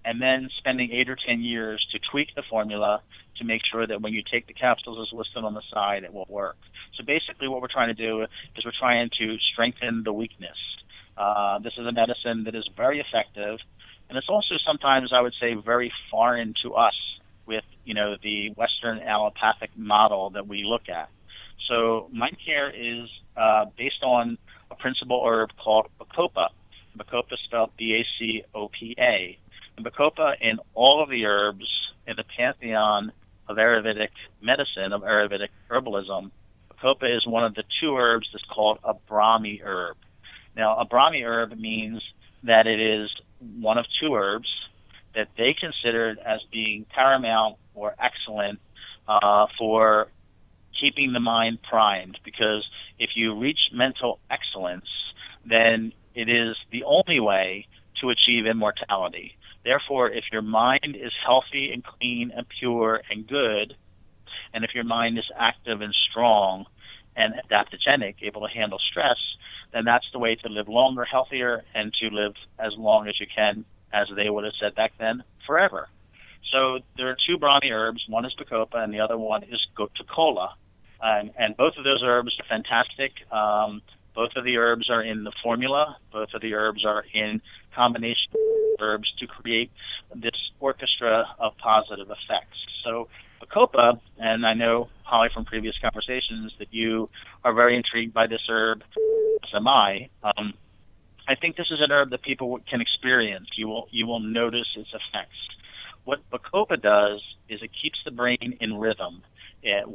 and then spending 8 or 10 years to tweak the formula to make sure that when you take the capsules as listed on the side, it will work. So basically what we're trying to do is we're trying to strengthen the weakness. This is a medicine that is very effective, and it's also sometimes, I would say, very foreign to us with, the Western allopathic model that we look at. So Mind Care is based on a principal herb called Bacopa. Bacopa is spelled B-A-C-O-P-A. And Bacopa, in all of the herbs in the pantheon of Ayurvedic medicine, of Ayurvedic herbalism, Bacopa is one of the 2 herbs that's called a Brahmi herb. Now, a Brahmi herb means that it is one of 2 herbs that they considered as being paramount or excellent for keeping the mind primed, because if you reach mental excellence, then it is the only way to achieve immortality. Therefore, if your mind is healthy and clean and pure and good, and if your mind is active and strong and adaptogenic, able to handle stress, then that's the way to live longer, healthier, and to live as long as you can, as they would have said back then, forever. So there are 2 Brahmi herbs. One is Bacopa, and the other one is Gotukola. And both of those herbs are fantastic. Both of the herbs are in the formula. Both of the herbs are in combination herbs to create this orchestra of positive effects. So Bacopa, and I know, Holly, from previous conversations that you are very intrigued by this herb, as am I. I think this is an herb that people can experience. You will notice its effects. What Bacopa does is it keeps the brain in rhythm. And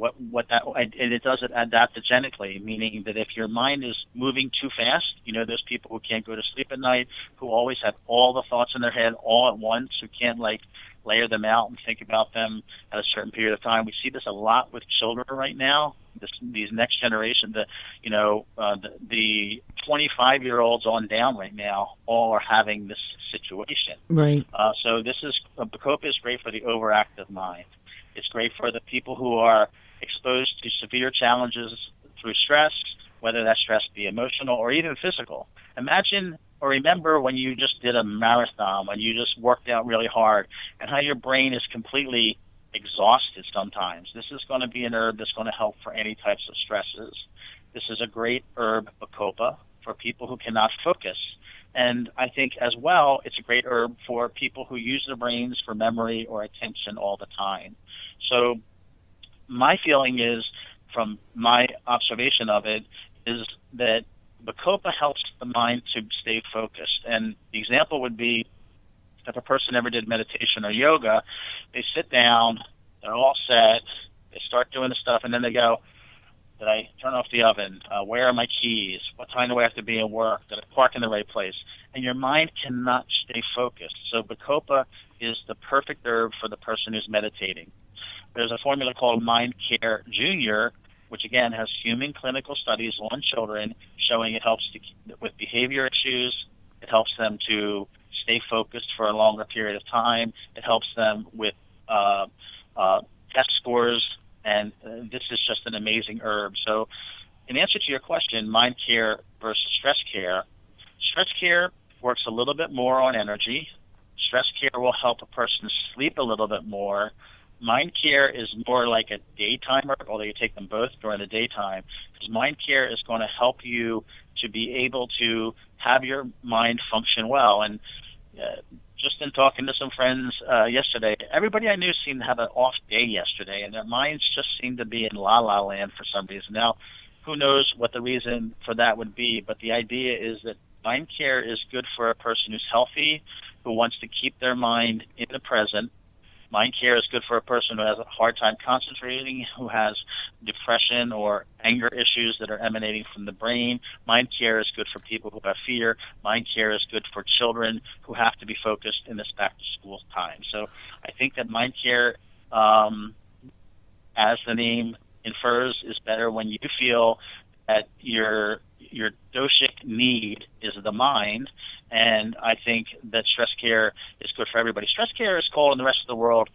it does it adaptogenically, meaning that if your mind is moving too fast, those people who can't go to sleep at night, who always have all the thoughts in their head all at once, who can't layer them out and think about them at a certain period of time. We see this a lot with children right now. These next generation, the 25-year-olds on down right now, all are having this situation. Right. So Bacopa is great for the overactive mind. It's great for the people who are exposed to severe challenges through stress, whether that stress be emotional or even physical. Imagine or remember when you just did a marathon, when you just worked out really hard, and how your brain is completely exhausted sometimes. This is going to be an herb that's going to help for any types of stresses. This is a great herb, Bacopa, for people who cannot focus. And I think as well, it's a great herb for people who use their brains for memory or attention all the time. So my feeling is, from my observation of it, is that Bacopa helps the mind to stay focused. And the example would be, if a person ever did meditation or yoga, they sit down, they're all set, they start doing the stuff, and then they go, did I turn off the oven? Where are my keys? What time do I have to be at work? Did I park in the right place? And your mind cannot stay focused. So Bacopa is the perfect herb for the person who's meditating. There's a formula called Mind Care Junior, which again has human clinical studies on children showing it helps with behavior issues. It helps them to stay focused for a longer period of time. It helps them with test scores. And this is just an amazing herb. So in answer to your question, Mind Care versus Stress Care works a little bit more on energy. Stress care will help a person sleep a little bit more. Mind care is more like a daytime herb, although you take them both during the daytime, because mind care is going to help you to be able to have your mind function well. And just in talking to some friends yesterday, everybody I knew seemed to have an off day yesterday, and their minds just seemed to be in la-la land for some reason. Now, who knows what the reason for that would be, but the idea is that mind care is good for a person who's healthy, who wants to keep their mind in the present. Mind care is good for a person who has a hard time concentrating, who has depression or anger issues that are emanating from the brain. Mind care is good for people who have fear. Mind care is good for children who have to be focused in this back-to-school time. So I think that mind care, as the name infers, is better when you feel that your doshic need is the mind, and I think that stress care is good for everybody. Stress care is called in the rest of the world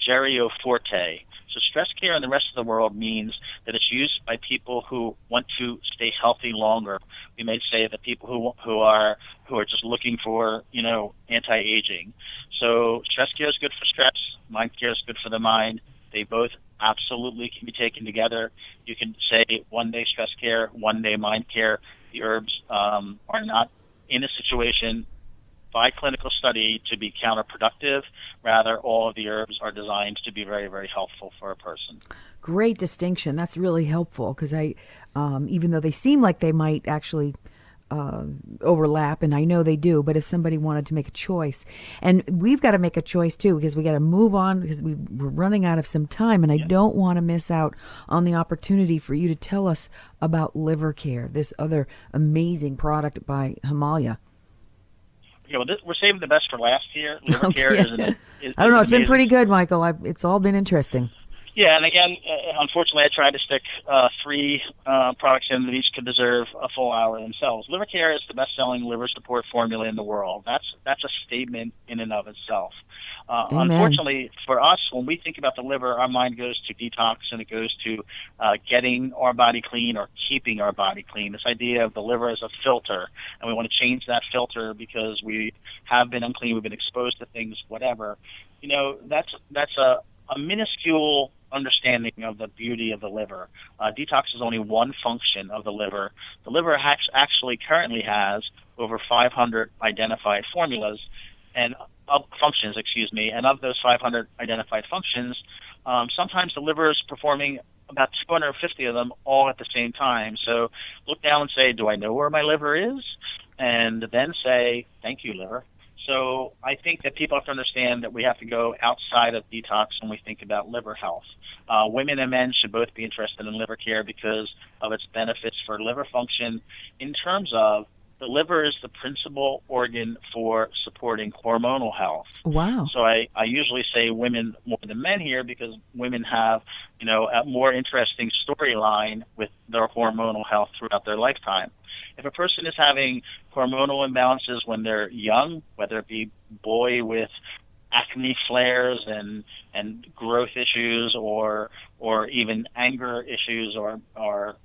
gerioforte. So stress care in the rest of the world means that it's used by people who want to stay healthy longer. We may say that people who are just looking for, anti-aging. So stress care is good for stress. Mind care is good for the mind. They both absolutely can be taken together. You can say one day stress care, one day mind care. The herbs are not in a situation by clinical study to be counterproductive. Rather, all of the herbs are designed to be very, very helpful for a person. Great distinction. That's really helpful because even though they seem like they might actually overlap, and I know they do, but if somebody wanted to make a choice, and we've got to make a choice too, because we got to move on because we're running out of some time, and I don't want to miss out on the opportunity for you to tell us about Liver Care, this other amazing product by Himalaya. Yeah, well, we're saving the best for last year. Liver Care is I don't know. It's amazing. been pretty good, Michael. It's all been interesting. Yeah, and again, unfortunately, I tried to stick 3 products in that each could deserve a full hour themselves. Liver Care is the best-selling liver support formula in the world. That's a statement in and of itself. Unfortunately, for us, when we think about the liver, our mind goes to detox, and it goes to getting our body clean or keeping our body clean. This idea of the liver as a filter, and we want to change that filter because we have been unclean, we've been exposed to things, whatever. That's a minuscule understanding of the beauty of the liver. Detox is only one function of the liver. The liver actually currently has over 500 identified formulas and functions, and of those 500 identified functions, sometimes the liver is performing about 250 of them all at the same time. So look down and say, do I know where my liver is? And then say, thank you, liver. So I think that people have to understand that we have to go outside of detox when we think about liver health. Women and men should both be interested in liver care because of its benefits for liver function in terms of the liver is the principal organ for supporting hormonal health. Wow. So I usually say women more than men here because women have, a more interesting storyline with their hormonal health throughout their lifetime. If a person is having hormonal imbalances when they're young, whether it be boy with acne flares and growth issues or even anger issues or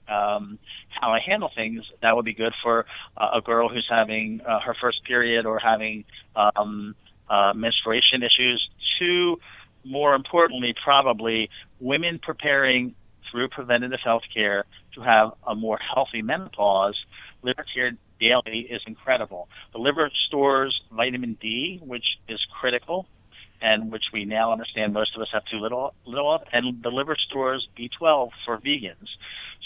how I handle things, that would be good for a girl who's having her first period or having menstruation issues. 2, more importantly, probably women preparing through preventative health care to have a more healthy menopause. Liver Care Daily is incredible. The liver stores vitamin D, which is critical, and which we now understand most of us have too little of, and the liver stores B12 for vegans.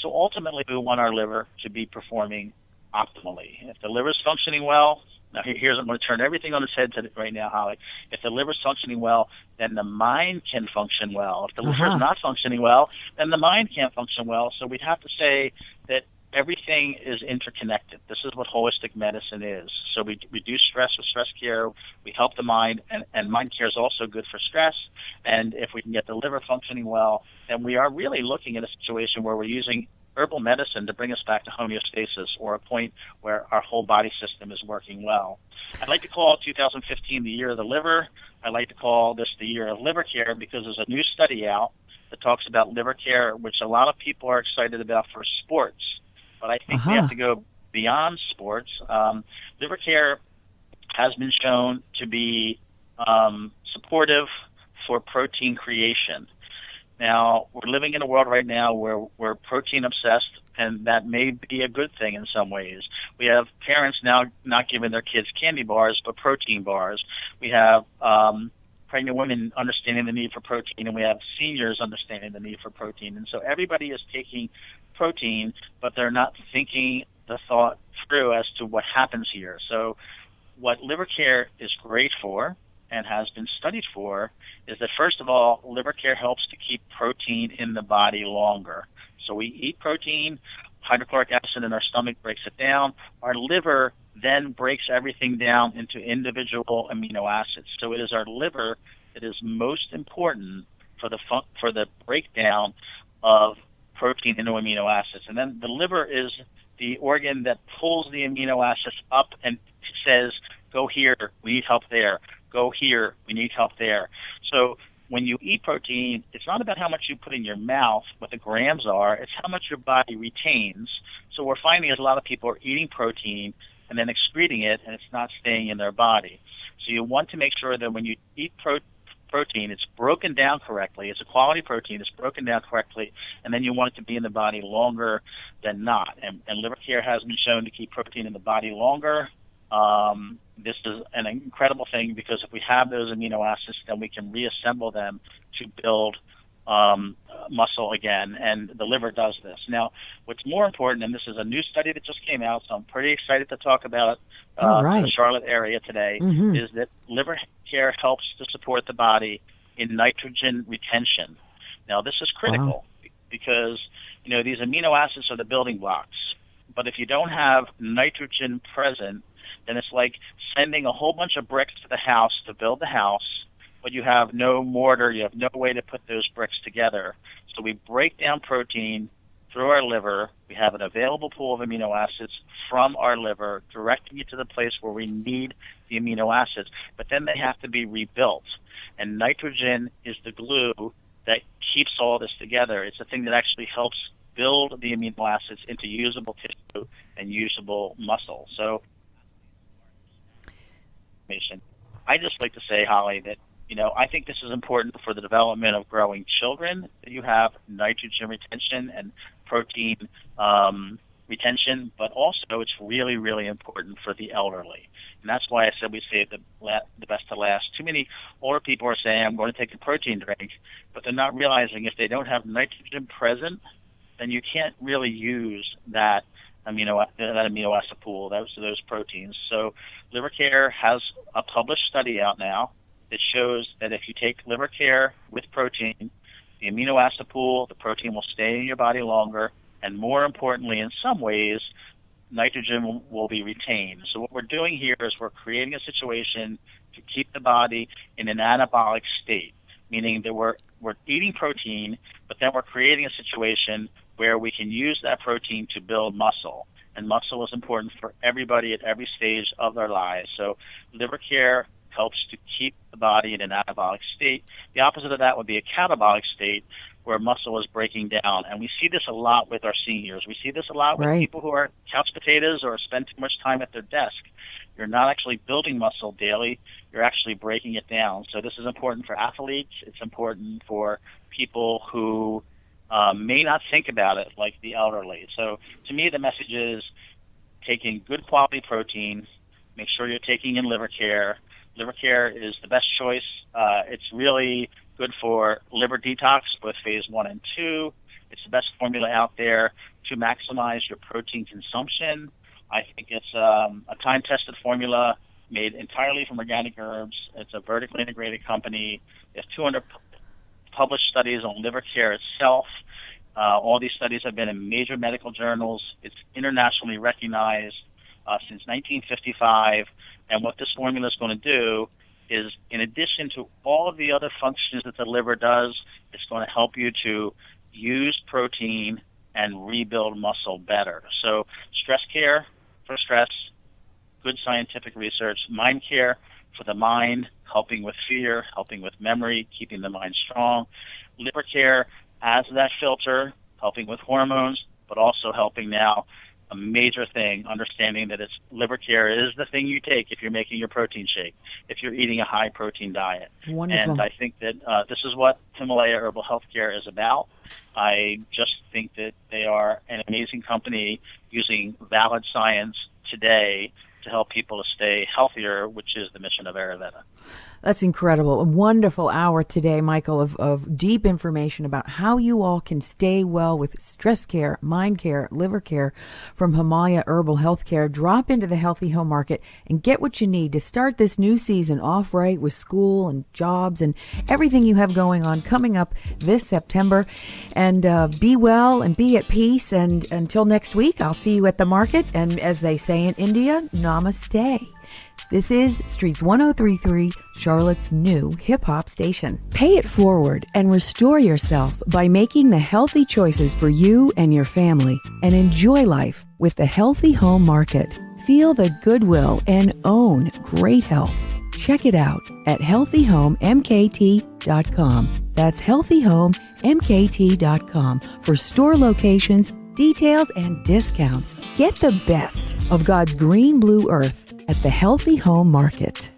So ultimately, we want our liver to be performing optimally. If the liver is functioning well, now I'm going to turn everything on its head right now, Holly. If the liver is functioning well, then the mind can function well. If the liver is not functioning well, then the mind can't function well. So we'd have to say that everything is interconnected. This is what holistic medicine is. So we reduce stress with stress care. We help the mind, and mind care is also good for stress. And if we can get the liver functioning well, then we are really looking at a situation where we're using herbal medicine to bring us back to homeostasis, or a point where our whole body system is working well. I'd like to call 2015 the year of the liver. I like to call this the year of liver care because there's a new study out that talks about liver care, which a lot of people are excited about for sports. But I think we have to go beyond sports. Liver care has been shown to be supportive for protein creation. Now, we're living in a world right now where we're protein obsessed, and that may be a good thing in some ways. We have parents now not giving their kids candy bars, but protein bars. We have pregnant women understanding the need for protein, and we have seniors understanding the need for protein. And so everybody is taking protein, but they're not thinking the thought through as to what happens here. So what liver care is great for and has been studied for is that, first of all, liver care helps to keep protein in the body longer. So we eat protein, hydrochloric acid in our stomach breaks it down. Our liver then breaks everything down into individual amino acids. So it is our liver that is most important for the breakdown of protein into amino acids. And then the liver is the organ that pulls the amino acids up and says, go here, we need help there. Go here, we need help there. So when you eat protein, it's not about how much you put in your mouth, what the grams are, it's how much your body retains. So we're finding that a lot of people are eating protein and then excreting it, and it's not staying in their body. So you want to make sure that when you eat protein, it's broken down correctly. It's a quality protein. It's broken down correctly, and then you want it to be in the body longer than not. And liver care has been shown to keep protein in the body longer. This is an incredible thing because if we have those amino acids, then we can reassemble them to build muscle again, and the liver does this. Now, what's more important, and this is a new study that just came out, so I'm pretty excited to talk about in the Charlotte area today, is that liver care helps to support the body in nitrogen retention. Now, this is critical because, these amino acids are the building blocks, but if you don't have nitrogen present, then it's like sending a whole bunch of bricks to the house to build the house, but you have no mortar, you have no way to put those bricks together. So we break down protein through our liver. We have an available pool of amino acids from our liver, directing it to the place where we need the amino acids, but then they have to be rebuilt. And nitrogen is the glue that keeps all this together. It's the thing that actually helps build the amino acids into usable tissue and usable muscle. So I just like to say, Holly, that I think this is important for the development of growing children, that you have nitrogen retention and protein retention, but also it's really, really important for the elderly. And that's why I said we save the best to last. Too many older people are saying, I'm going to take a protein drink, but they're not realizing if they don't have nitrogen present, then you can't really use that amino acid pool, those proteins. So liver care has a published study out now that shows that if you take liver care with protein, the amino acid pool, the protein will stay in your body longer, and more importantly, in some ways, nitrogen will be retained. So what we're doing here is we're creating a situation to keep the body in an anabolic state, meaning that we're eating protein, but then we're creating a situation where we can use that protein to build muscle. And muscle is important for everybody at every stage of their lives. So liver care helps to keep the body in an anabolic state. The opposite of that would be a catabolic state where muscle is breaking down. And we see this a lot with our seniors. We see this a lot with people who are couch potatoes or spend too much time at their desk. You're not actually building muscle daily. You're actually breaking it down. So this is important for athletes. It's important for people who may not think about it, like the elderly. So to me, the message is taking good quality protein, make sure you're taking in liver care. Liver care is the best choice. It's really good for liver detox, both phase 1 and 2. It's the best formula out there to maximize your protein consumption. I think it's a time-tested formula made entirely from organic herbs. It's a vertically integrated company. There's 200 published studies on liver care itself. All these studies have been in major medical journals. It's internationally recognized since 1955. And what this formula is going to do is, in addition to all of the other functions that the liver does, it's going to help you to use protein and rebuild muscle better. So stress care for stress, good scientific research, mind care for the mind, helping with fear, helping with memory, keeping the mind strong. Liver care as that filter, helping with hormones, but also helping now a major thing, understanding that liver care is the thing you take if you're making your protein shake, if you're eating a high protein diet. Wonderful. And I think that this is what Himalaya Herbal Healthcare is about. I just think that they are an amazing company using valid science today to help people to stay healthier, which is the mission of Ayurveda. That's incredible. A wonderful hour today, Michael, of deep information about how you all can stay well with stress care, mind care, liver care from Himalaya Herbal Healthcare. Drop into the Healthy Home Market and get what you need to start this new season off right with school and jobs and everything you have going on coming up this September. And be well and be at peace. And until next week, I'll see you at the market. And as they say in India, namaste. This is Streets 1033, Charlotte's new hip-hop station. Pay it forward and restore yourself by making the healthy choices for you and your family, and enjoy life with the Healthy Home Market. Feel the goodwill and own great health. Check it out at healthyhomemkt.com. That's healthyhomemkt.com for store locations, details, and discounts. Get the best of God's green blue earth at the Healthy Home Market.